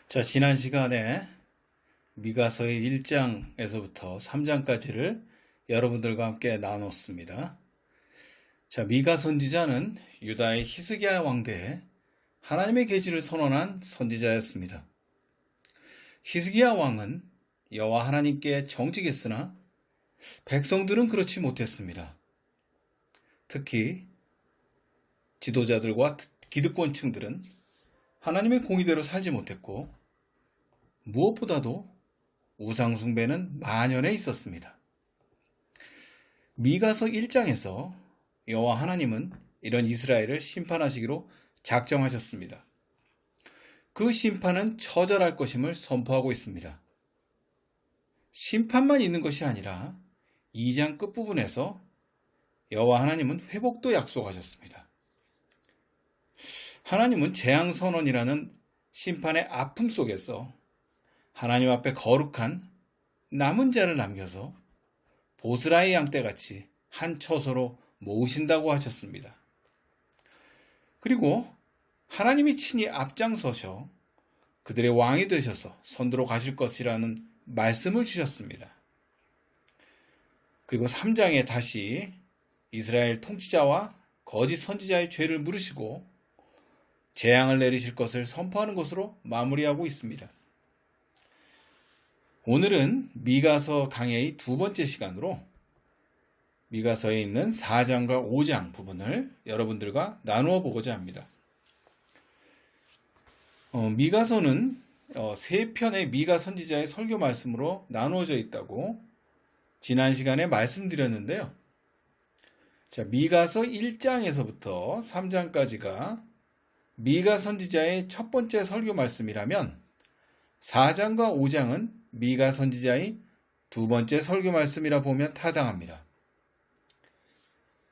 자, 지난 시간에 미가서의 1장에서부터 3장까지를 여러분들과 함께 나눴습니다. 자, 미가 선지자는 유다의 히스기야 왕대에 하나님의 계시를 선언한 선지자였습니다. 히스기야 왕은 여호와 하나님께 정직했으나 백성들은 그렇지 못했습니다. 특히 지도자들과 기득권층들은 하나님의 공의대로 살지 못했고 무엇보다도 우상숭배는 만연해 있었습니다. 미가서 1장에서 여호와 하나님은 이런 이스라엘을 심판하시기로 작정하셨습니다. 그 심판은 처절할 것임을 선포하고 있습니다. 심판만 있는 것이 아니라 2장 끝부분에서 여호와 하나님은 회복도 약속하셨습니다. 하나님은 재앙선언이라는 심판의 아픔 속에서 하나님 앞에 거룩한 남은 자를 남겨서 보스라의 양떼같이 한 처소로 모으신다고 하셨습니다. 그리고 하나님이 친히 앞장서셔 그들의 왕이 되셔서 선두로 가실 것이라는 말씀을 주셨습니다. 그리고 3장에 다시 이스라엘 통치자와 거짓 선지자의 죄를 물으시고 재앙을 내리실 것을 선포하는 것으로 마무리하고 있습니다. 오늘은 미가서 강해의 두 번째 시간으로 미가서에 있는 4장과 5장 부분을 여러분들과 나누어 보고자 합니다. 미가서는 세 편의 미가 선지자의 설교 말씀으로 나누어져 있다고 지난 시간에 말씀드렸는데요. 자, 미가서 1장에서부터 3장까지가 미가 선지자의 첫 번째 설교 말씀이라면 4장과 5장은 미가 선지자의 두 번째 설교 말씀이라 보면 타당합니다.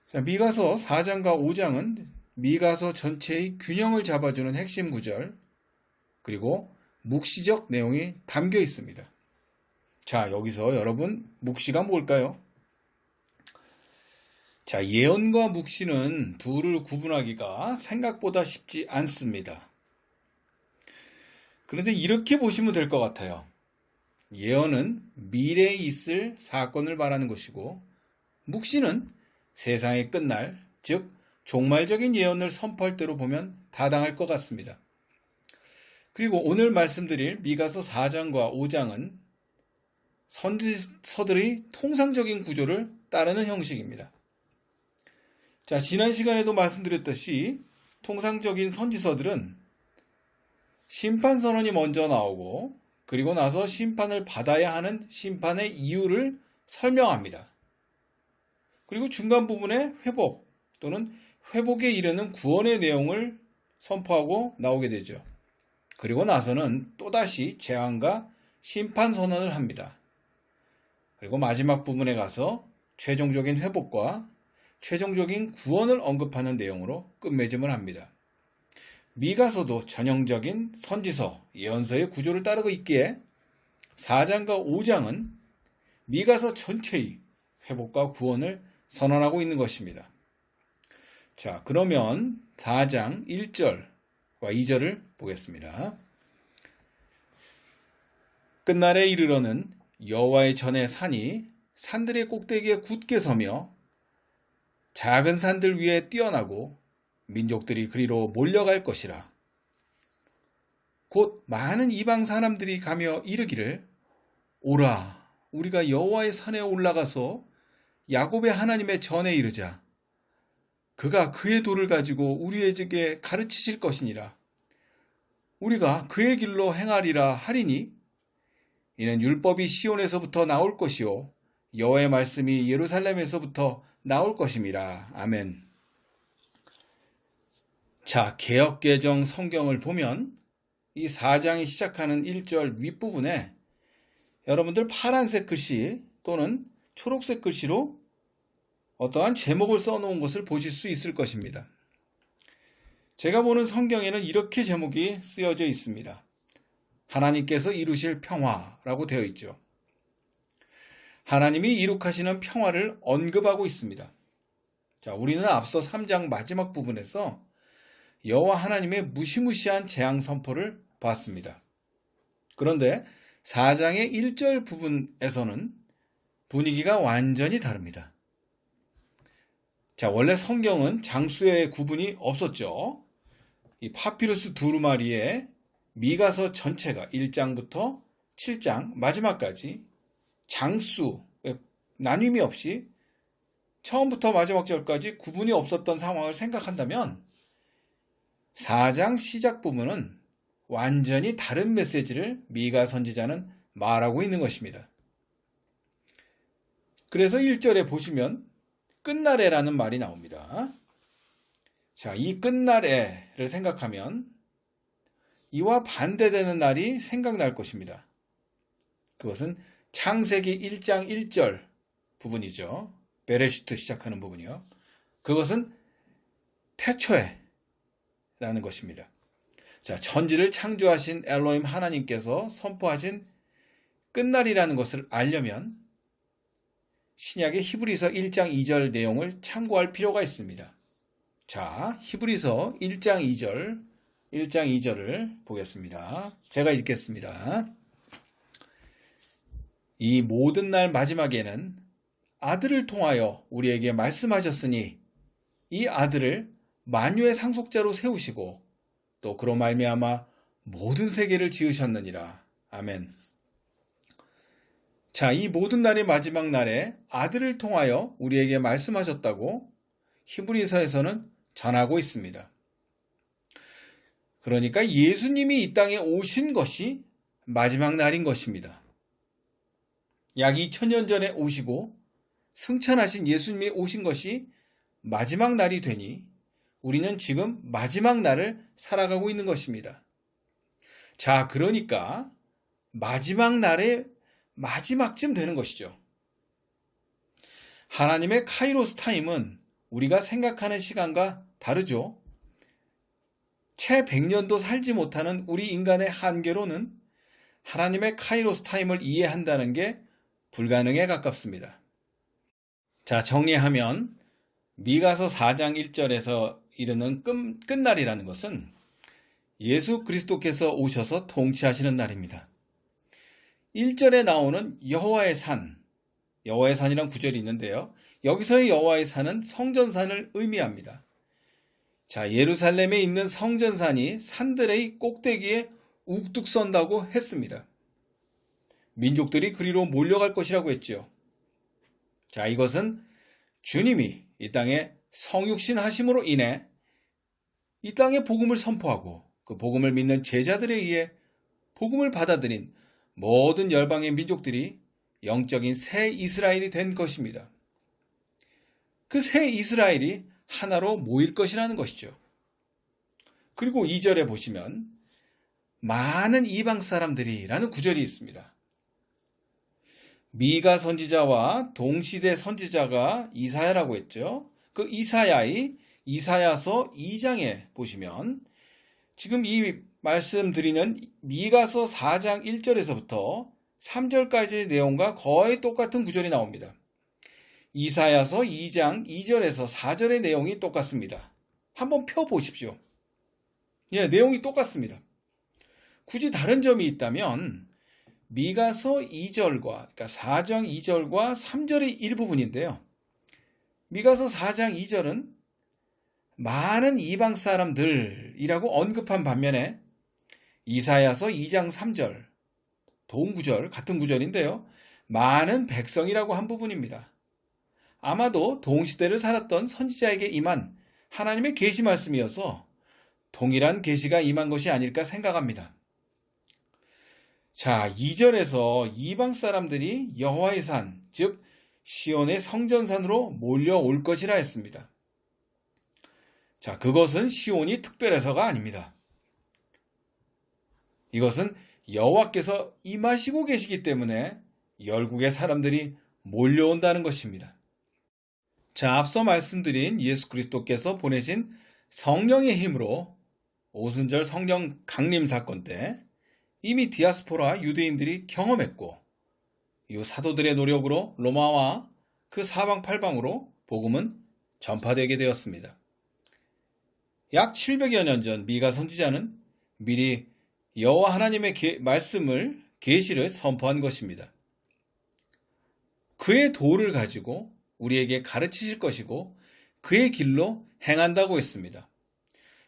자, 미가서 4장과 5장은 미가서 전체의 균형을 잡아주는 핵심 구절 그리고 묵시적 내용이 담겨 있습니다. 자, 여기서 여러분 묵시가 뭘까요? 자, 예언과 묵시는 둘을 구분하기가 생각보다 쉽지 않습니다. 그런데 이렇게 보시면 될 것 같아요. 예언은 미래에 있을 사건을 말하는 것이고 묵시는 세상의 끝날, 즉 종말적인 예언을 선포할 때로 보면 타당할 것 같습니다. 그리고 오늘 말씀드릴 미가서 4장과 5장은 선지서들의 통상적인 구조를 따르는 형식입니다. 자, 지난 시간에도 말씀드렸듯이 통상적인 선지서들은 심판선언이 먼저 나오고 그리고 나서 심판을 받아야 하는 심판의 이유를 설명합니다. 그리고 중간 부분에 회복 또는 회복에 이르는 구원의 내용을 선포하고 나오게 되죠. 그리고 나서는 또다시 재앙과 심판 선언을 합니다. 그리고 마지막 부분에 가서 최종적인 회복과 최종적인 구원을 언급하는 내용으로 끝맺음을 합니다. 미가서도 전형적인 선지서, 예언서의 구조를 따르고 있기에 4장과 5장은 미가서 전체의 회복과 구원을 선언하고 있는 것입니다. 자, 그러면 4장 1절과 2절을 보겠습니다. 끝날에 이르러는 여호와의 전에 산이 산들의 꼭대기에 굳게 서며 작은 산들 위에 뛰어나고 민족들이 그리로 몰려갈 것이라. 곧 많은 이방 사람들이 가며 이르기를 오라 우리가 여호와의 산에 올라가서 야곱의 하나님의 전에 이르자. 그가 그의 도를 가지고 우리에게 가르치실 것이니라. 우리가 그의 길로 행하리라 하리니 이는 율법이 시온에서부터 나올 것이요 여호와의 말씀이 예루살렘에서부터 나올 것임이라. 아멘. 자, 개역개정 성경을 보면 이 4장이 시작하는 1절 윗부분에 여러분들 파란색 글씨 또는 초록색 글씨로 어떠한 제목을 써놓은 것을 보실 수 있을 것입니다. 제가 보는 성경에는 이렇게 제목이 쓰여져 있습니다. 하나님께서 이루실 평화라고 되어 있죠. 하나님이 이룩하시는 평화를 언급하고 있습니다. 자, 우리는 앞서 3장 마지막 부분에서 여호와 하나님의 무시무시한 재앙 선포를 봤습니다. 그런데 4장의 1절 부분에서는 분위기가 완전히 다릅니다. 자, 원래 성경은 장수의 구분이 없었죠. 이 파피루스 두루마리에 미가서 전체가 1장부터 7장 마지막까지 장수, 나눔이 없이 처음부터 마지막 절까지 구분이 없었던 상황을 생각한다면 4장 시작 부분은 완전히 다른 메시지를 미가 선지자는 말하고 있는 것입니다. 그래서 1절에 보시면 끝날에라는 말이 나옵니다. 자, 이 끝날에를 생각하면 이와 반대되는 날이 생각날 것입니다. 그것은 창세기 1장 1절 부분이죠. 베레시트 시작하는 부분이요. 그것은 태초에라는 것입니다. 자, 천지를 창조하신 엘로힘 하나님께서 선포하신 끝날이라는 것을 알려면 신약의 히브리서 1장 2절 내용을 참고할 필요가 있습니다. 자, 히브리서 1장 2절을 보겠습니다. 제가 읽겠습니다. 이 모든 날 마지막에는 아들을 통하여 우리에게 말씀하셨으니 이 아들을 만유의 상속자로 세우시고 또 그로 말미암아 모든 세계를 지으셨느니라. 아멘. 자, 이 모든 날의 마지막 날에 아들을 통하여 우리에게 말씀하셨다고 히브리서에서는 전하고 있습니다. 그러니까 예수님이 이 땅에 오신 것이 마지막 날인 것입니다. 약 2000년 전에 오시고 승천하신 예수님이 오신 것이 마지막 날이 되니 우리는 지금 마지막 날을 살아가고 있는 것입니다. 자, 그러니까 마지막 날의 마지막쯤 되는 것이죠. 하나님의 카이로스 타임은 우리가 생각하는 시간과 다르죠. 채 100년도 살지 못하는 우리 인간의 한계로는 하나님의 카이로스 타임을 이해한다는 게 불가능에 가깝습니다. 자, 정리하면 미가서 4장 1절에서 이르는 끝날이라는 것은 예수 그리스도께서 오셔서 통치하시는 날입니다. 1절에 나오는 여호와의 산이란 구절이 있는데요. 여기서의 여호와의 산은 성전산을 의미합니다. 자, 예루살렘에 있는 성전산이 산들의 꼭대기에 우뚝 선다고 했습니다. 민족들이 그리로 몰려갈 것이라고 했죠. 자, 이것은 주님이 이 땅에 성육신 하심으로 인해 이 땅에 복음을 선포하고 그 복음을 믿는 제자들에 의해 복음을 받아들인 모든 열방의 민족들이 영적인 새 이스라엘이 된 것입니다. 그 새 이스라엘이 하나로 모일 것이라는 것이죠. 그리고 2절에 보시면 많은 이방 사람들이라는 구절이 있습니다. 미가 선지자와 동시대 선지자가 이사야라고 했죠. 그 이사야서 2장에 보시면 지금 이 말씀드리는 미가서 4장 1절에서부터 3절까지의 내용과 거의 똑같은 구절이 나옵니다. 이사야서 2장 2절에서 4절의 내용이 똑같습니다. 한번 펴보십시오. 예, 내용이 똑같습니다. 굳이 다른 점이 있다면 미가서 2절과 그러니까 4장 2절과 3절의 일부분인데요. 미가서 4장 2절은 많은 이방 사람들이라고 언급한 반면에 이사야서 2장 3절 동구절 같은 구절인데요. 많은 백성이라고 한 부분입니다. 아마도 동시대를 살았던 선지자에게 임한 하나님의 계시 말씀이어서 동일한 계시가 임한 것이 아닐까 생각합니다. 자, 2절에서 이방 사람들이 여호와의 산, 즉 시온의 성전산으로 몰려올 것이라 했습니다. 자, 그것은 시온이 특별해서가 아닙니다. 이것은 여호와께서 임하시고 계시기 때문에 열국의 사람들이 몰려온다는 것입니다. 자, 앞서 말씀드린 예수 그리스도께서 보내신 성령의 힘으로 오순절 성령 강림 사건 때 이미 디아스포라 유대인들이 경험했고 이 사도들의 노력으로 로마와 그 사방팔방으로 복음은 전파되게 되었습니다. 약 700여 년 전 미가 선지자는 미리 여호와 하나님의 말씀을 계시를 선포한 것입니다. 그의 도를 가지고 우리에게 가르치실 것이고 그의 길로 행한다고 했습니다.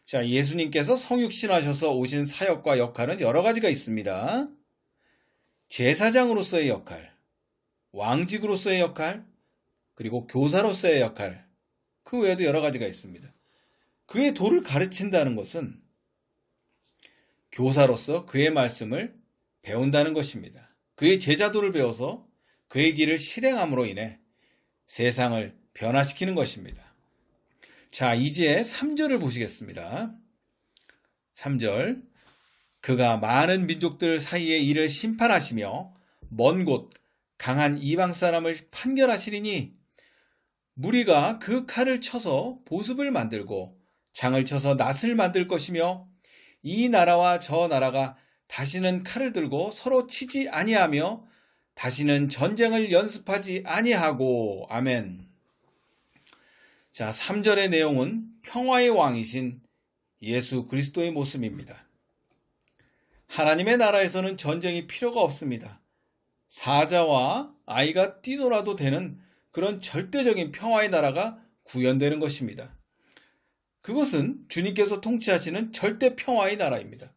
자, 예수님께서 성육신하셔서 오신 사역과 역할은 여러 가지가 있습니다. 제사장으로서의 역할, 왕직으로서의 역할, 그리고 교사로서의 역할, 그 외에도 여러 가지가 있습니다. 그의 도를 가르친다는 것은 교사로서 그의 말씀을 배운다는 것입니다. 그의 제자도를 배워서 그의 길을 실행함으로 인해 세상을 변화시키는 것입니다. 자, 이제 3절을 보시겠습니다. 3절. 그가 많은 민족들 사이에 이를 심판하시며 먼 곳 강한 이방 사람을 판결하시리니 무리가 그 칼을 쳐서 보습을 만들고 장을 쳐서 낫을 만들 것이며 이 나라와 저 나라가 다시는 칼을 들고 서로 치지 아니하며 다시는 전쟁을 연습하지 아니하고. 아멘. 자, 3절의 내용은 평화의 왕이신 예수 그리스도의 모습입니다. 하나님의 나라에서는 전쟁이 필요가 없습니다. 사자와 아이가 뛰놀아도 되는 그런 절대적인 평화의 나라가 구현되는 것입니다. 그것은 주님께서 통치하시는 절대 평화의 나라입니다.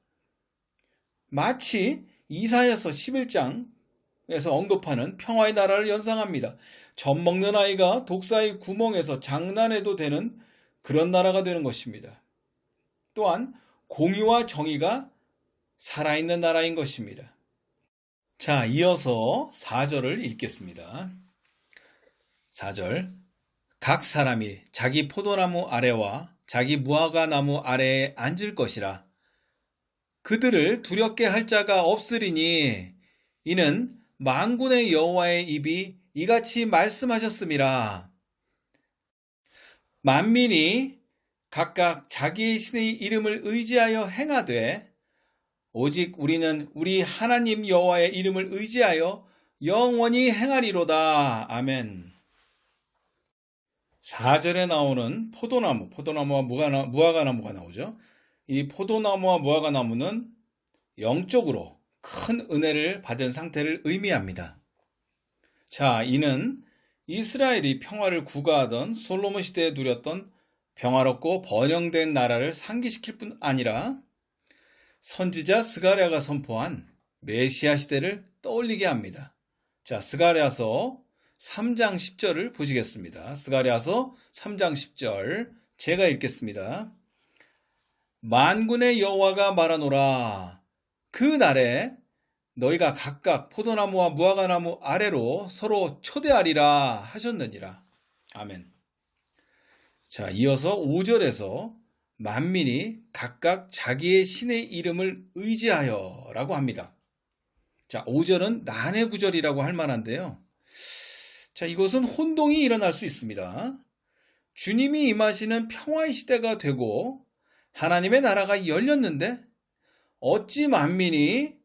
마치 이사야서 11장에서 언급하는 평화의 나라를 연상합니다. 젖 먹는 아이가 독사의 구멍에서 장난해도 되는 그런 나라가 되는 것입니다. 또한 공의와 정의가 살아있는 나라인 것입니다. 자, 이어서 4절을 읽겠습니다. 4절. 각 사람이 자기 포도나무 아래와 자기 무화과나무 아래에 앉을 것이라. 그들을 두렵게 할 자가 없으리니 이는 만군의 여호와의 입이 이같이 말씀하셨음이라. 만민이 각각 자기의 신의 이름을 의지하여 행하되 오직 우리는 우리 하나님 여호와의 이름을 의지하여 영원히 행하리로다. 아멘. 4절에 나오는 포도나무와 무화과나무가 나오죠. 이 포도나무와 무화과나무는 영적으로 큰 은혜를 받은 상태를 의미합니다. 자, 이는 이스라엘이 평화를 구가하던 솔로몬 시대에 누렸던 평화롭고 번영된 나라를 상기시킬 뿐 아니라 선지자 스가랴가 선포한 메시아 시대를 떠올리게 합니다. 자, 스가랴서 3장 10절을 보시겠습니다. 스가랴서 3장 10절 제가 읽겠습니다. 만군의 여호와가 말하노라. 그 날에 너희가 각각 포도나무와 무화과나무 아래로 서로 초대하리라 하셨느니라. 아멘. 자, 이어서 5절에서 만민이 각각 자기의 신의 이름을 의지하여 라고 합니다. 자, 5절은 난해 구절이라고 할 만한데요. 자, 이것은 혼동이 일어날 수 있습니다. 주님이 임하시는 평화의 시대가 되고 하나님의 나라가 열렸는데 어찌 만민이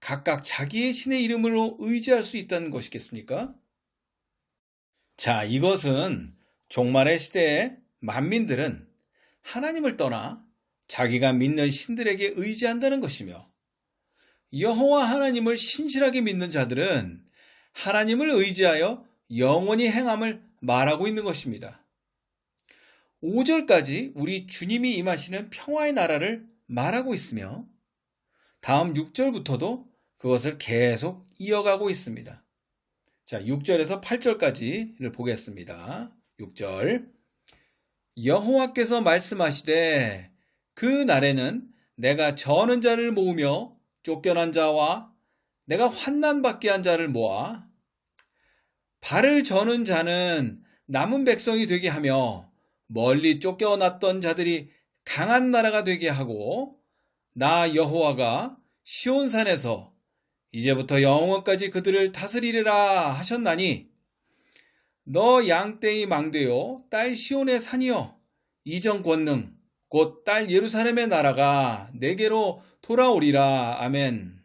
각각 자기의 신의 이름으로 의지할 수 있다는 것이겠습니까? 자, 이것은 종말의 시대에 만민들은 하나님을 떠나 자기가 믿는 신들에게 의지한다는 것이며 여호와 하나님을 신실하게 믿는 자들은 하나님을 의지하여 영원히 행함을 말하고 있는 것입니다. 5절까지 우리 주님이 임하시는 평화의 나라를 말하고 있으며 다음 6절부터도 그것을 계속 이어가고 있습니다. 자, 6절에서 8절까지를 보겠습니다. 6절. 여호와께서 말씀하시되 그 날에는 내가 저는 자를 모으며 쫓겨난 자와 내가 환난받게 한 자를 모아 발을 저는 자는 남은 백성이 되게 하며 멀리 쫓겨났던 자들이 강한 나라가 되게 하고 나 여호와가 시온산에서 이제부터 영원까지 그들을 다스리리라 하셨나니 너 양떼의 망대요 딸 시온의 산이여 이전 권능 곧 딸 예루살렘의 나라가 내게로 돌아오리라. 아멘.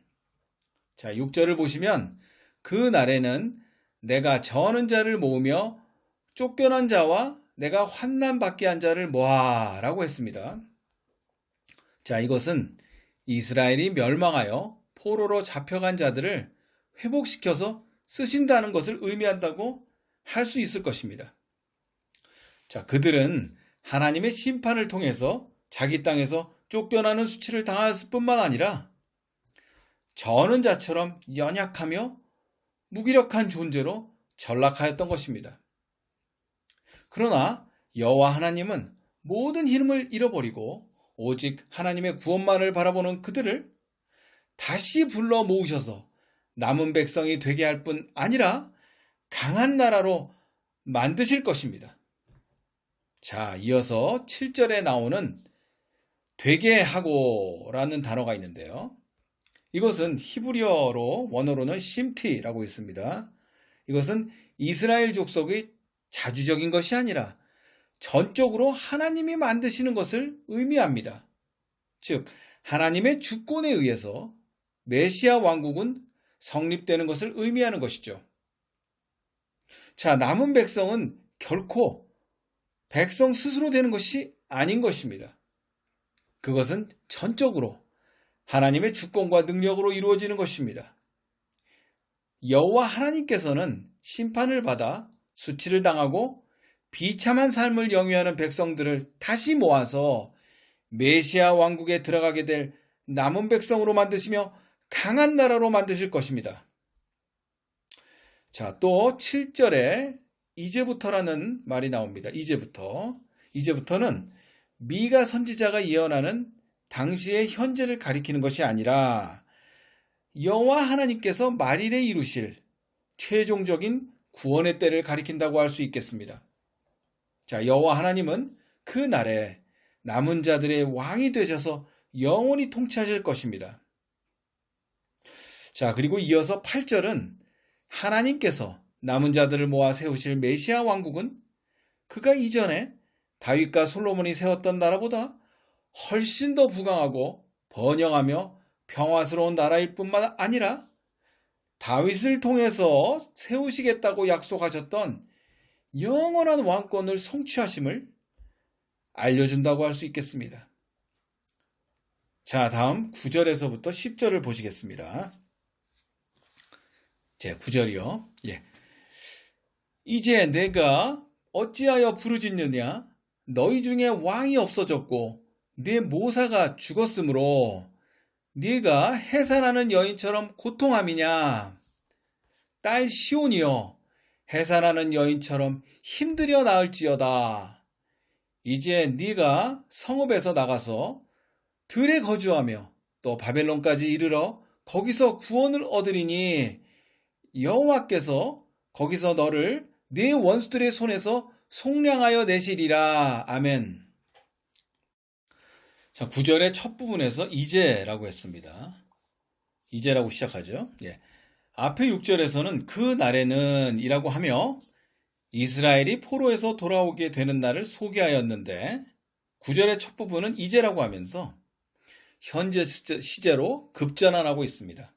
자, 6절을 보시면 그 날에는 내가 저는 자를 모으며 쫓겨난 자와 내가 환난받게 한 자를 모아라고 했습니다. 자, 이것은 이스라엘이 멸망하여 포로로 잡혀간 자들을 회복시켜서 쓰신다는 것을 의미한다고 할 수 있을 것입니다. 자, 그들은 하나님의 심판을 통해서 자기 땅에서 쫓겨나는 수치를 당하였을 뿐만 아니라 저는 자처럼 연약하며 무기력한 존재로 전락하였던 것입니다. 그러나 여호와 하나님은 모든 힘을 잃어버리고 오직 하나님의 구원만을 바라보는 그들을 다시 불러 모으셔서 남은 백성이 되게 할 뿐 아니라 강한 나라로 만드실 것입니다. 자, 이어서 7절에 나오는 되게 하고라는 단어가 있는데요. 이것은 히브리어로 원어로는 심티라고 있습니다. 이것은 이스라엘 족속의 자주적인 것이 아니라 전적으로 하나님이 만드시는 것을 의미합니다. 즉, 하나님의 주권에 의해서 메시아 왕국은 성립되는 것을 의미하는 것이죠. 자, 남은 백성은 결코 백성 스스로 되는 것이 아닌 것입니다. 그것은 전적으로 하나님의 주권과 능력으로 이루어지는 것입니다. 여호와 하나님께서는 심판을 받아 수치를 당하고 비참한 삶을 영위하는 백성들을 다시 모아서 메시아 왕국에 들어가게 될 남은 백성으로 만드시며 강한 나라로 만드실 것입니다. 자, 또 7절에 이제부터라는 말이 나옵니다. 이제부터는 미가 선지자가 예언하는 당시의 현재를 가리키는 것이 아니라 여호와 하나님께서 만일에 이루실 최종적인 구원의 때를 가리킨다고 할 수 있겠습니다. 자, 여호와 하나님은 그 날에 남은 자들의 왕이 되셔서 영원히 통치하실 것입니다. 자, 그리고 이어서 8절은 하나님께서 남은 자들을 모아 세우실 메시아 왕국은 그가 이전에 다윗과 솔로몬이 세웠던 나라보다 훨씬 더 부강하고 번영하며 평화스러운 나라일 뿐만 아니라 다윗을 통해서 세우시겠다고 약속하셨던 영원한 왕권을 성취하심을 알려준다고 할 수 있겠습니다. 자, 다음 9절에서부터 10절을 보시겠습니다. 제 9절이요. 이제 내가 어찌하여 부르짖느냐? 너희 중에 왕이 없어졌고 네 모사가 죽었으므로 네가 해산하는 여인처럼 고통함이냐? 딸 시온이여, 해산하는 여인처럼 힘들여 나을지어다. 이제 네가 성읍에서 나가서 들에 거주하며 또 바벨론까지 이르러 거기서 구원을 얻으리니 여호와께서 거기서 너를 네 원수들의 손에서 속량하여 내시리라. 아멘. 자, 9절의 첫 부분에서 이제라고 했습니다. 이제라고 시작하죠. 앞에 6절에서는 그 날에는 이라고 하며 이스라엘이 포로에서 돌아오게 되는 날을 소개하였는데 9절의 첫 부분은 이제라고 하면서 현재 시제로 급전환하고 있습니다.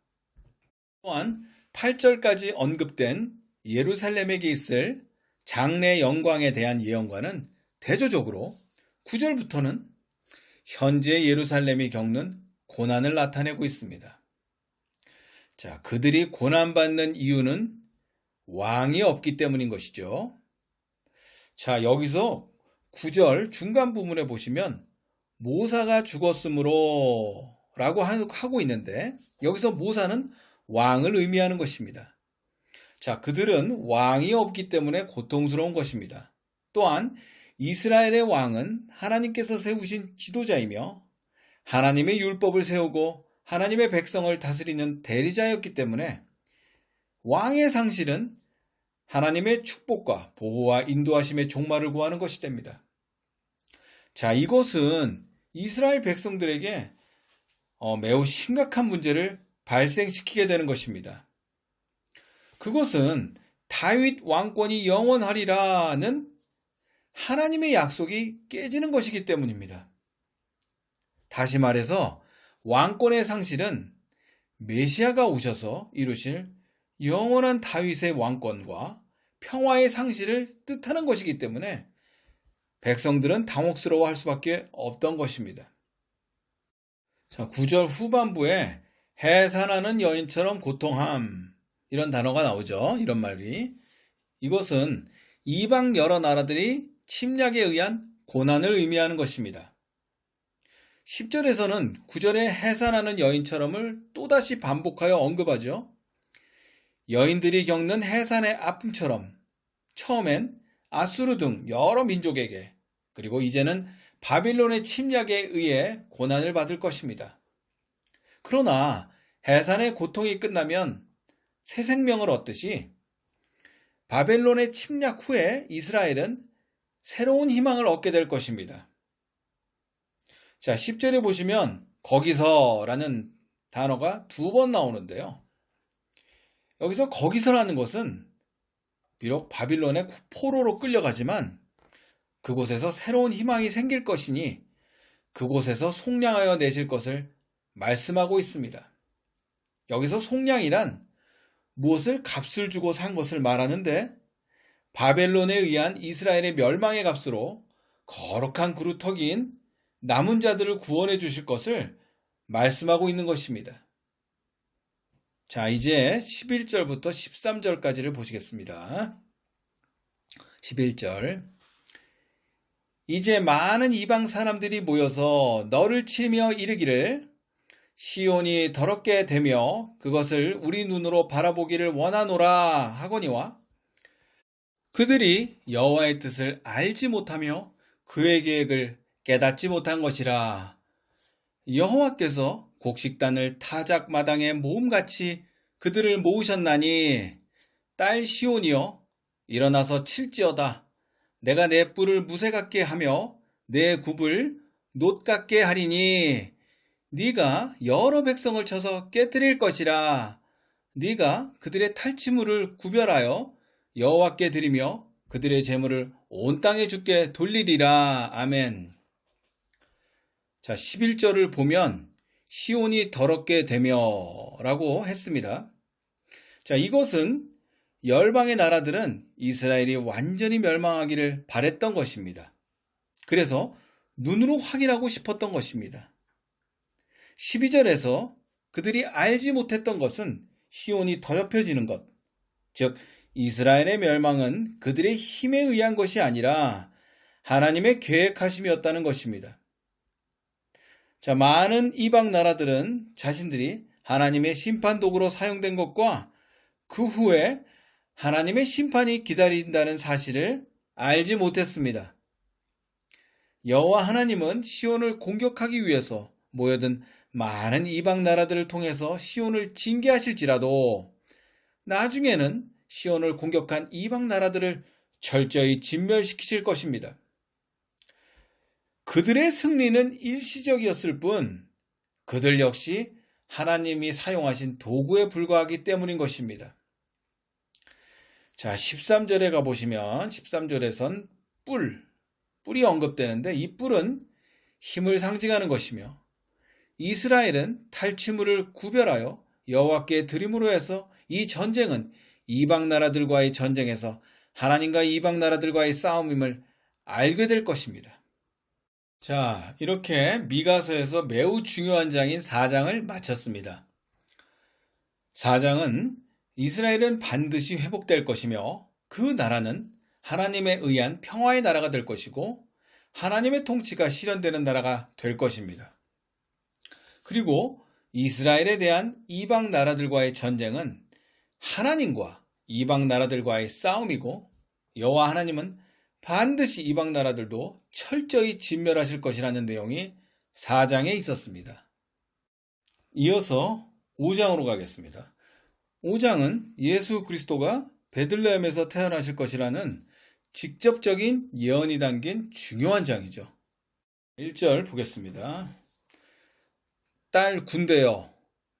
또한 8절까지 언급된 예루살렘에게 있을 장래 영광에 대한 예언과는 대조적으로 9절부터는 현재 예루살렘이 겪는 고난을 나타내고 있습니다. 자, 그들이 고난받는 이유는 왕이 없기 때문인 것이죠. 자, 여기서 9절 중간 부분에 보시면 모사가 죽었으므로 라고 하고 있는데 여기서 모사는 왕을 의미하는 것입니다. 자, 그들은 왕이 없기 때문에 고통스러운 것입니다. 또한 이스라엘의 왕은 하나님께서 세우신 지도자이며 하나님의 율법을 세우고 하나님의 백성을 다스리는 대리자였기 때문에 왕의 상실은 하나님의 축복과 보호와 인도하심의 종말을 구하는 것이 됩니다. 자, 이것은 이스라엘 백성들에게 매우 심각한 문제를 발생시키게 되는 것입니다. 그것은 다윗 왕권이 영원하리라는 하나님의 약속이 깨지는 것이기 때문입니다. 다시 말해서 왕권의 상실은 메시아가 오셔서 이루실 영원한 다윗의 왕권과 평화의 상실을 뜻하는 것이기 때문에 백성들은 당혹스러워할 수밖에 없던 것입니다. 자, 9절 후반부에 해산하는 여인처럼 고통함 이런 단어가 나오죠. 이런 말이. 이것은 이방 여러 나라들이 침략에 의한 고난을 의미하는 것입니다. 10절에서는 9절에 해산하는 여인처럼을 또다시 반복하여 언급하죠. 여인들이 겪는 해산의 아픔처럼 처음엔 아수르 등 여러 민족에게 그리고 이제는 바빌론의 침략에 의해 고난을 받을 것입니다. 그러나 해산의 고통이 끝나면 새 생명을 얻듯이 바벨론의 침략 후에 이스라엘은 새로운 희망을 얻게 될 것입니다. 자, 10절에 보시면 거기서라는 단어가 2번 나오는데요. 여기서 거기서라는 것은 비록 바빌론의 포로로 끌려가지만 그곳에서 새로운 희망이 생길 것이니 그곳에서 속량하여 내실 것을 말씀하고 있습니다. 여기서 속량이란 무엇을 값을 주고 산 것을 말하는데 바벨론에 의한 이스라엘의 멸망의 값으로 거룩한 그루터기인 남은 자들을 구원해 주실 것을 말씀하고 있는 것입니다. 자, 이제 11절부터 13절까지를 보시겠습니다. 11절. 이제 많은 이방 사람들이 모여서 너를 치며 이르기를 시온이 더럽게 되며 그것을 우리 눈으로 바라보기를 원하노라 하거니와 그들이 여호와의 뜻을 알지 못하며 그의 계획을 깨닫지 못한 것이라. 여호와께서 곡식단을 타작 마당에 모음같이 그들을 모으셨나니 딸 시온이여 일어나서 칠지어다. 내가 내 뿔을 무쇠 같게 하며 내 굽을 놋 같게 하리니 네가 여러 백성을 쳐서 깨뜨릴 것이라. 네가 그들의 탈취물을 구별하여 여호와께 드리며 그들의 재물을 온 땅에 주께 돌리리라. 아멘. 자, 11절을 보면 시온이 더럽게 되며 라고 했습니다. 자, 이것은 열방의 나라들은 이스라엘이 완전히 멸망하기를 바랬던 것입니다. 그래서 눈으로 확인하고 싶었던 것입니다. 12절에서 그들이 알지 못했던 것은 시온이 더럽혀지는 것, 즉 이스라엘의 멸망은 그들의 힘에 의한 것이 아니라 하나님의 계획하심이었다는 것입니다. 자, 많은 이방 나라들은 자신들이 하나님의 심판 도구로 사용된 것과 그 후에 하나님의 심판이 기다린다는 사실을 알지 못했습니다. 여호와 하나님은 시온을 공격하기 위해서 모여든 많은 이방 나라들을 통해서 시온을 징계하실지라도 나중에는 시온을 공격한 이방 나라들을 철저히 진멸시키실 것입니다. 그들의 승리는 일시적이었을 뿐 그들 역시 하나님이 사용하신 도구에 불과하기 때문인 것입니다. 자, 13절에 가보시면 13절에선 뿔이 언급되는데 이 뿔은 힘을 상징하는 것이며 이스라엘은 탈취물을 구별하여 여호와께 드림으로 해서 이 전쟁은 이방 나라들과의 전쟁에서 하나님과 이방 나라들과의 싸움임을 알게 될 것입니다. 자, 이렇게 미가서에서 매우 중요한 장인 4장을 마쳤습니다. 4장은 이스라엘은 반드시 회복될 것이며 그 나라는 하나님에 의한 평화의 나라가 될 것이고 하나님의 통치가 실현되는 나라가 될 것입니다. 그리고 이스라엘에 대한 이방 나라들과의 전쟁은 하나님과 이방 나라들과의 싸움이고 여호와 하나님은 반드시 이방 나라들도 철저히 진멸하실 것이라는 내용이 4장에 있었습니다. 이어서 5장으로 가겠습니다. 5장은 예수 그리스도가 베들레헴에서 태어나실 것이라는 직접적인 예언이 담긴 중요한 장이죠. 1절 보겠습니다. 딸 군대여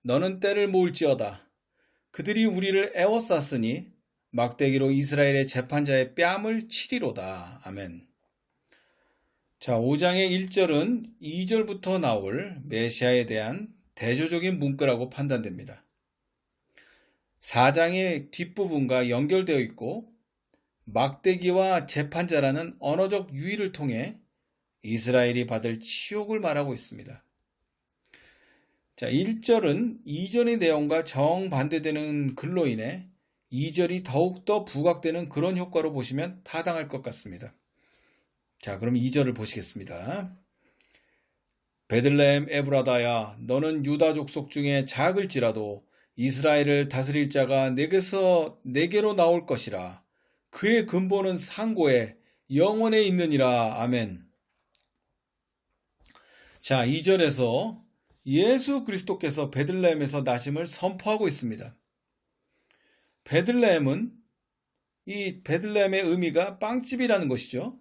너는 때를 모을지어다. 그들이 우리를 애워쌌으니 막대기로 이스라엘의 재판자의 뺨을 치리로다. 아멘. 자, 5장의 1절은 2절부터 나올 메시아에 대한 대조적인 문구라고 판단됩니다. 4장의 뒷부분과 연결되어 있고 막대기와 재판자라는 언어적 유의를 통해 이스라엘이 받을 치욕을 말하고 있습니다. 자, 1절은 2절의 내용과 정반대되는 글로 인해 2절이 더욱더 부각되는 그런 효과로 보시면 타당할 것 같습니다. 자, 그럼 2절을 보시겠습니다. 베들레헴 에브라다야, 너는 유다 족속 중에 작을지라도 이스라엘을 다스릴 자가 내게로 나올 것이라. 그의 근본은 상고에 영원에 있느니라. 아멘. 자, 2절에서 예수 그리스도께서 베들레헴에서 나심을 선포하고 있습니다. 베들레헴은 이 베들레헴의 의미가 빵집이라는 것이죠.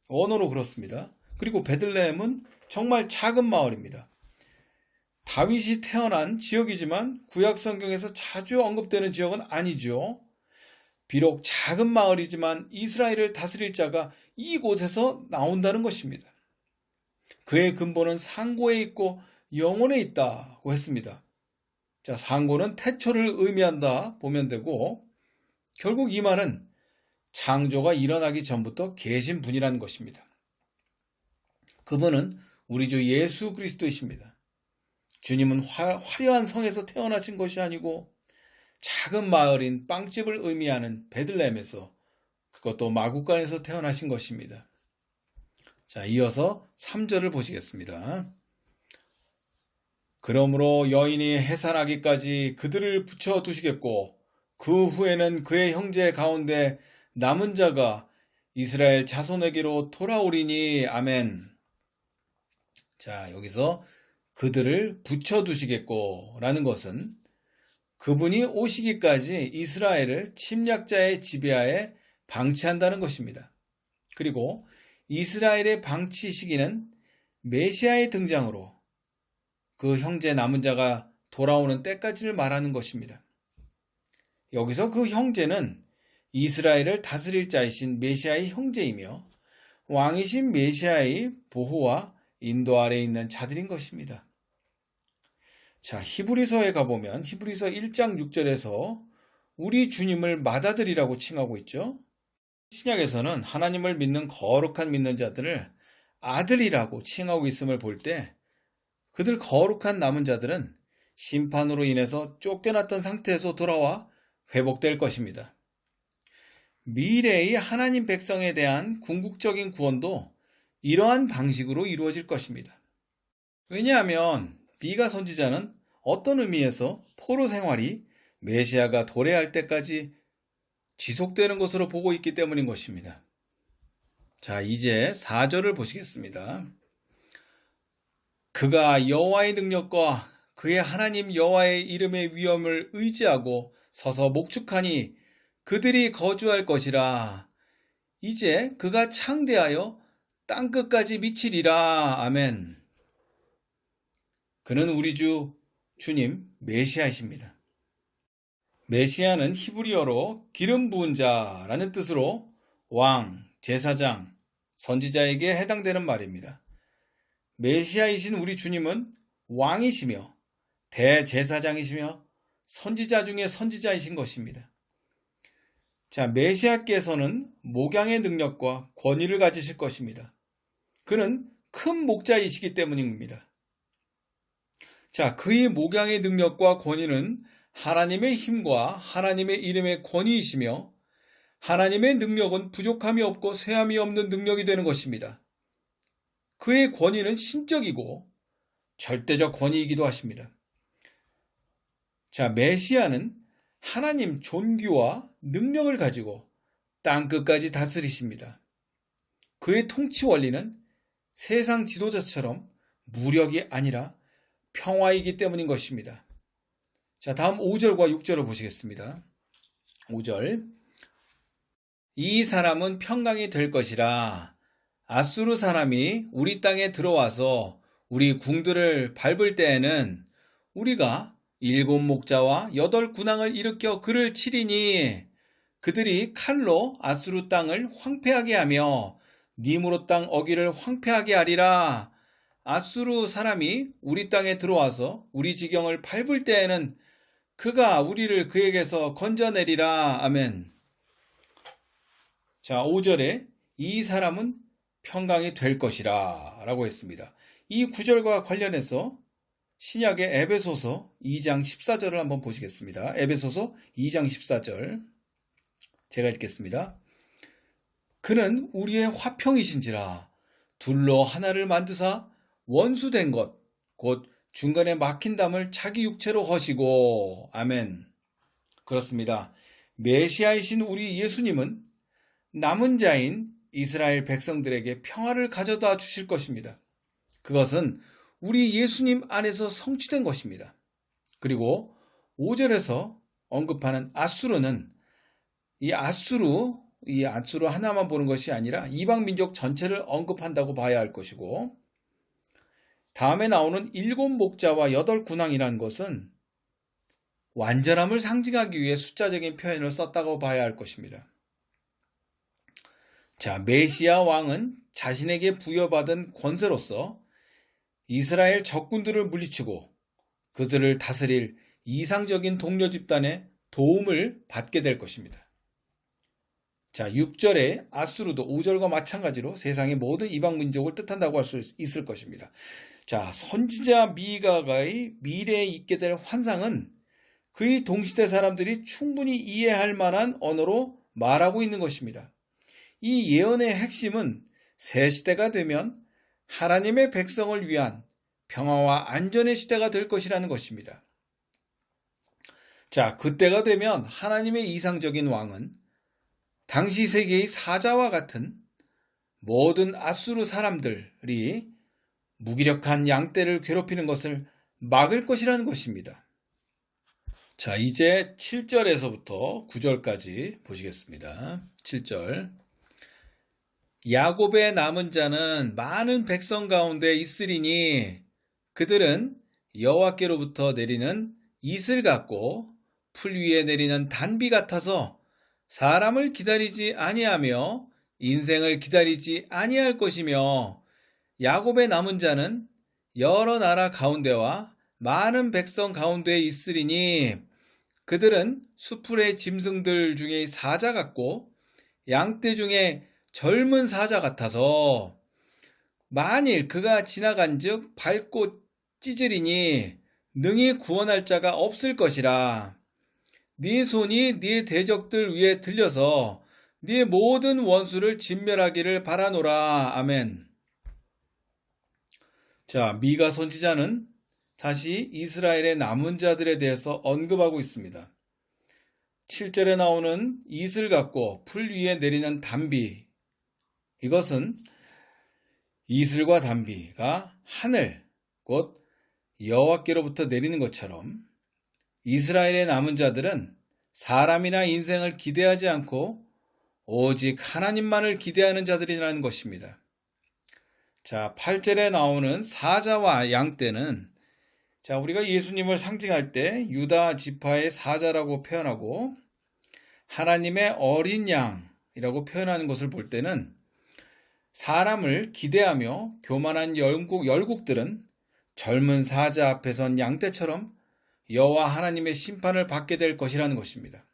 언어로 그렇습니다. 그리고 베들레헴은 정말 작은 마을입니다. 다윗이 태어난 지역이지만 구약 성경에서 자주 언급되는 지역은 아니죠. 비록 작은 마을이지만 이스라엘을 다스릴 자가 이곳에서 나온다는 것입니다. 그의 근본은 상고에 있고 영혼에 있다고 했습니다. 자, 상고는 태초를 의미한다 보면 되고, 결국 이 말은 창조가 일어나기 전부터 계신 분이라는 것입니다. 그분은 우리 주 예수 그리스도이십니다. 주님은 화려한 성에서 태어나신 것이 아니고 작은 마을인 빵집을 의미하는 베들레헴에서, 그것도 마구간에서 태어나신 것입니다. 자, 이어서 3절을 보시겠습니다. 그러므로 여인이 해산하기까지 그들을 붙여두시겠고 그 후에는 그의 형제 가운데 남은 자가 이스라엘 자손에게로 돌아오리니. 아멘. 자, 여기서 그들을 붙여두시겠고 라는 것은 그분이 오시기까지 이스라엘을 침략자의 지배하에 방치한다는 것입니다. 그리고 이스라엘의 방치 시기는 메시아의 등장으로 그 형제 남은 자가 돌아오는 때까지를 말하는 것입니다. 여기서 그 형제는 이스라엘을 다스릴 자이신 메시아의 형제이며 왕이신 메시아의 보호와 인도 아래에 있는 자들인 것입니다. 자, 히브리서에 가보면 히브리서 1장 6절에서 우리 주님을 맏아들이라고 칭하고 있죠. 신약에서는 하나님을 믿는 거룩한 믿는 자들을 아들이라고 칭하고 있음을 볼 때 그들 거룩한 남은 자들은 심판으로 인해서 쫓겨났던 상태에서 돌아와 회복될 것입니다. 미래의 하나님 백성에 대한 궁극적인 구원도 이러한 방식으로 이루어질 것입니다. 왜냐하면 미가 선지자는 어떤 의미에서 포로 생활이 메시아가 도래할 때까지 지속되는 것으로 보고 있기 때문인 것입니다. 자, 이제 4절을 보시겠습니다. 그가 여호와의 능력과 그의 하나님 여호와의 이름의 위엄을 의지하고 서서 목축하니 그들이 거주할 것이라. 이제 그가 창대하여 땅끝까지 미치리라. 아멘. 그는 우리 주님 메시아이십니다. 메시아는 히브리어로 기름 부은 자라는 뜻으로 왕, 제사장, 선지자에게 해당되는 말입니다. 메시아이신 우리 주님은 왕이시며 대제사장이시며 선지자 중에 선지자이신 것입니다. 자, 메시아께서는 목양의 능력과 권위를 가지실 것입니다. 그는 큰 목자이시기 때문입니다. 자, 그의 목양의 능력과 권위는 하나님의 힘과 하나님의 이름의 권위이시며 하나님의 능력은 부족함이 없고 쇠함이 없는 능력이 되는 것입니다. 그의 권위는 신적이고 절대적 권위이기도 하십니다. 자, 메시아는 하나님 존귀와 능력을 가지고 땅끝까지 다스리십니다. 그의 통치 원리는 세상 지도자처럼 무력이 아니라 평화이기 때문인 것입니다. 자, 다음 5절과 6절을 보시겠습니다. 5절. 이 사람은 평강이 될 것이라. 아수르 사람이 우리 땅에 들어와서 우리 궁들을 밟을 때에는 우리가 7 목자와 8 군왕을 일으켜 그를 치리니 그들이 칼로 아수르 땅을 황폐하게 하며 니므롯 땅 어기를 황폐하게 하리라. 아수르 사람이 우리 땅에 들어와서 우리 지경을 밟을 때에는 그가 우리를 그에게서 건져내리라. 아멘. 자, 5절에 이 사람은 평강이 될 것이라 라고 했습니다. 이 구절과 관련해서 신약의 에베소서 2장 14절을 한번 보시겠습니다. 에베소서 2장 14절 제가 읽겠습니다. 그는 우리의 화평이신지라 둘로 하나를 만드사 원수된 것 곧 중간에 막힌 담을 자기 육체로 허시고 아멘. 그렇습니다. 메시아이신 우리 예수님은 남은 자인 이스라엘 백성들에게 평화를 가져다 주실 것입니다. 그것은 우리 예수님 안에서 성취된 것입니다. 그리고 5절에서 언급하는 아수르는 이 아수르 하나만 보는 것이 아니라 이방 민족 전체를 언급한다고 봐야 할 것이고, 다음에 나오는 7 목자와 8 군왕이라는 것은 완전함을 상징하기 위해 숫자적인 표현을 썼다고 봐야 할 것입니다. 자, 메시아 왕은 자신에게 부여받은 권세로서 이스라엘 적군들을 물리치고 그들을 다스릴 이상적인 동료 집단의 도움을 받게 될 것입니다. 자, 6절에 아수르도 5절과 마찬가지로 세상의 모든 이방 민족을 뜻한다고 할 수 있을 것입니다. 자, 선지자 미가의 미래에 있게 될 환상은 그의 동시대 사람들이 충분히 이해할 만한 언어로 말하고 있는 것입니다. 이 예언의 핵심은 새 시대가 되면 하나님의 백성을 위한 평화와 안전의 시대가 될 것이라는 것입니다. 자, 그때가 되면 하나님의 이상적인 왕은 당시 세계의 사자와 같은 모든 아수르 사람들이 무기력한 양떼를 괴롭히는 것을 막을 것이라는 것입니다. 자, 이제 7절에서부터 9절까지 보시겠습니다. 7절. 야곱의 남은 자는 많은 백성 가운데 있으리니 그들은 여호와께로부터 내리는 이슬 같고 풀 위에 내리는 단비 같아서 사람을 기다리지 아니하며 인생을 기다리지 아니할 것이며, 야곱의 남은 자는 여러 나라 가운데와 많은 백성 가운데에 있으리니 그들은 수풀의 짐승들 중에 사자 같고 양떼 중에 젊은 사자 같아서 만일 그가 지나간즉 밟고 찢으리니 능히 구원할 자가 없을 것이라. 네 손이 네 대적들 위에 들려서 네 모든 원수를 진멸하기를 바라노라. 아멘. 자, 미가 선지자는 다시 이스라엘의 남은 자들에 대해서 언급하고 있습니다. 7절에 나오는 이슬 같고 풀 위에 내리는 단비, 이것은 이슬과 단비가 하늘, 곧 여호와께로부터 내리는 것처럼 이스라엘의 남은 자들은 사람이나 인생을 기대하지 않고 오직 하나님만을 기대하는 자들이라는 것입니다. 자, 8절에 나오는 사자와 양떼는, 자, 우리가 예수님을 상징할 때 유다 지파의 사자라고 표현하고 하나님의 어린 양이라고 표현하는 것을 볼 때는 사람을 기대하며 교만한 열국들은 젊은 사자 앞에 선 양떼처럼 여호와 하나님의 심판을 받게 될 것이라는 것입니다.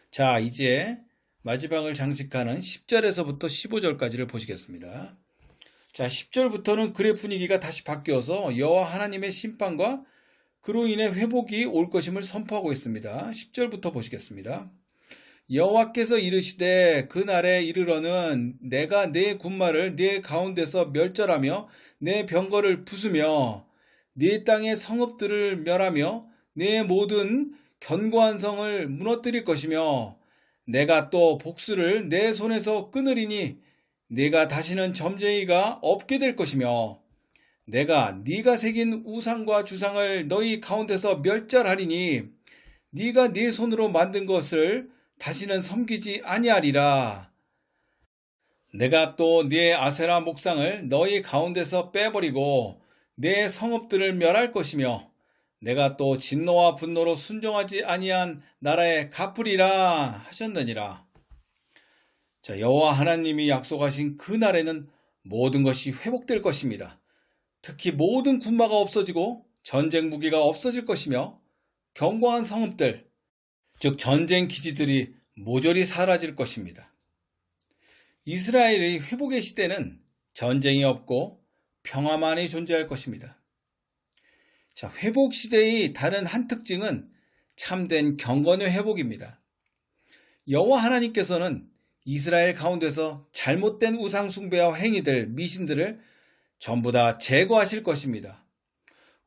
자, 이제 마지막을 장식하는 10절에서부터 15절까지를 보시겠습니다. 자, 10절부터는 글의 분위기가 다시 바뀌어서 여호와 하나님의 심판과 그로 인해 회복이 올 것임을 선포하고 있습니다. 10절부터 보시겠습니다. 여호와께서 이르시되 그날에 이르러는 내가 네 군마를 네 가운데서 멸절하며 네 병거를 부수며 네 땅의 성읍들을 멸하며 네 모든 견고한 성을 무너뜨릴 것이며, 내가 또 복수를 내 손에서 끊으리니 네가 다시는 점쟁이가 없게 될 것이며, 내가 네가 새긴 우상과 주상을 너희 가운데서 멸절하리니 네가 네 손으로 만든 것을 다시는 섬기지 아니하리라. 내가 또 네 아세라 목상을 너희 가운데서 빼버리고 네 성읍들을 멸할 것이며, 내가 또 진노와 분노로 순종하지 아니한 나라에 갚으리라 하셨느니라. 자, 여호와 하나님이 약속하신 그 날에는 모든 것이 회복될 것입니다. 특히 모든 군마가 없어지고 전쟁 무기가 없어질 것이며 견고한 성읍들, 즉 전쟁 기지들이 모조리 사라질 것입니다. 이스라엘의 회복의 시대는 전쟁이 없고 평화만이 존재할 것입니다. 자, 회복 시대의 다른 한 특징은 참된 경건의 회복입니다. 여호와 하나님께서는 이스라엘 가운데서 잘못된 우상 숭배와 행위들, 미신들을 전부 다 제거하실 것입니다.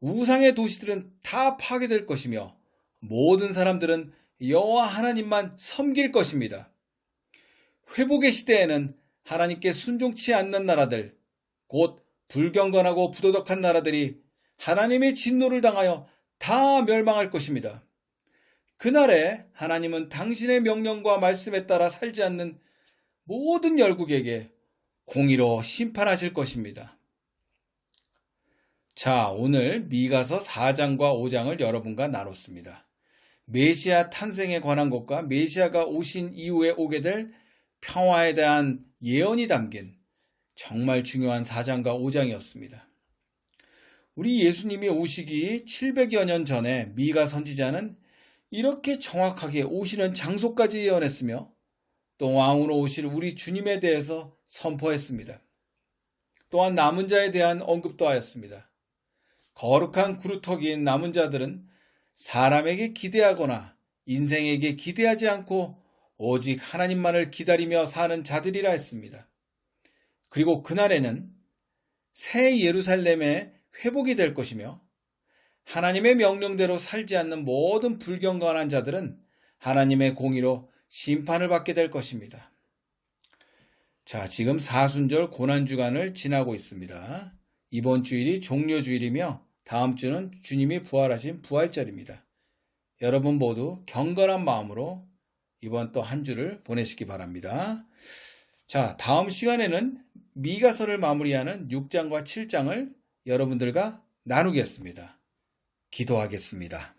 우상의 도시들은 다 파괴될 것이며 모든 사람들은 여호와 하나님만 섬길 것입니다. 회복의 시대에는 하나님께 순종치 않는 나라들, 곧 불경건하고 부도덕한 나라들이 하나님의 진노를 당하여 다 멸망할 것입니다. 그날에 하나님은 당신의 명령과 말씀에 따라 살지 않는 모든 열국에게 공의로 심판하실 것입니다. 자, 오늘 미가서 4장과 5장을 여러분과 나눴습니다. 메시아 탄생에 관한 것과 메시아가 오신 이후에 오게 될 평화에 대한 예언이 담긴 정말 중요한 4장과 5장이었습니다. 우리 예수님이 오시기 700여 년 전에 미가 선지자는 이렇게 정확하게 오시는 장소까지 예언했으며 또 왕으로 오실 우리 주님에 대해서 선포했습니다. 또한 남은 자에 대한 언급도 하였습니다. 거룩한 구루터기인 남은 자들은 사람에게 기대하거나 인생에게 기대하지 않고 오직 하나님만을 기다리며 사는 자들이라 했습니다. 그리고 그날에는 새 예루살렘의 회복이 될 것이며 하나님의 명령대로 살지 않는 모든 불경건한 자들은 하나님의 공의로 심판을 받게 될 것입니다. 자, 지금 사순절 고난주간을 지나고 있습니다. 이번 주일이 종료주일이며 다음 주는 주님이 부활하신 부활절입니다. 여러분 모두 경건한 마음으로 이번 또 한 주를 보내시기 바랍니다. 자, 다음 시간에는 미가서를 마무리하는 6장과 7장을 여러분들과 나누겠습니다. 기도하겠습니다.